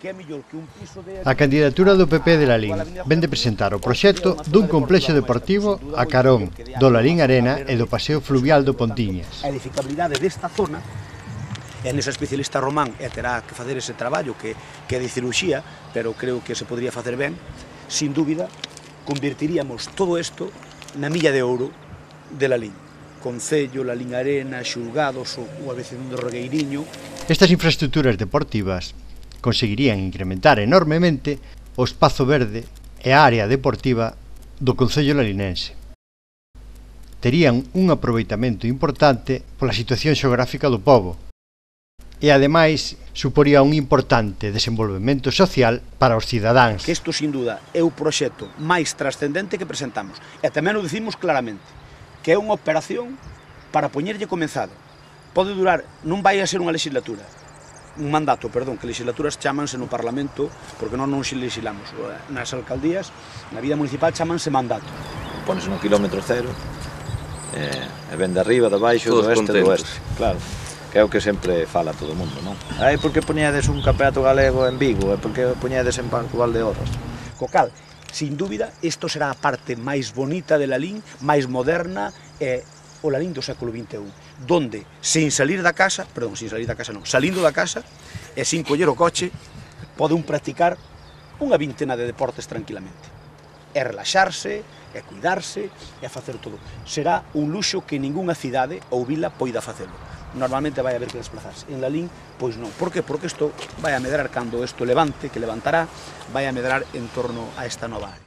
A candidatura do PP de Lalín vén de presentar o proxecto dun complexo deportivo a carón do Lalín Arena e do paseo fluvial do Pontiñas. A edificabilidade desta zona, é nesa especialista Román e terá que facer ese traballo que é de ciruxía, pero creo que se podría facer ben, sin dúbida, convertiríamos todo isto na milla de ouro de Lalín. Concello, Lalín Arena, xulgados, o ABC do Regueiriño. Estas infraestructuras deportivas conseguirían incrementar enormemente o espazo verde e a área deportiva do concello lalinense. Terían un aproveitamento importante pola situación xeográfica do pobo e, ademais, suporía un importante desenvolvemento social para os cidadáns. Que isto, sin duda, é o proxecto máis trascendente que presentamos. E tamén o dicimos claramente, que é unha operación para poñerlle comenzado. Pode durar, non vai a ser unha legislatura, un mandato, perdón, que legislaturas chamanse no Parlamento, porque nós non legislamos. Nas alcaldías, na vida municipal, chamanse mandato. Pones un kilómetro cero, e ven de arriba, de baixo, do este, do oeste. Claro, que é o que sempre fala todo o mundo, non? Aí, por que poñedes un campeonato galego en Vigo? E por que poñedes en Parco Valdeorras? Co cal, sin dúbida, isto será a parte máis bonita de Lalín, máis moderna, e o Lalín do século XXI, donde, salindo da casa e sin coller o coche, pode un practicar unha vintena de deportes tranquilamente. E relaxarse, e cuidarse, e facer todo. Será un luxo que ningunha cidade ou vila poida facelo. Normalmente vai haber que desplazarse. En Lalín, pois non. Por que? Porque isto vai a medrar cando isto levante, que levantará, vai a medrar en torno a esta nova área.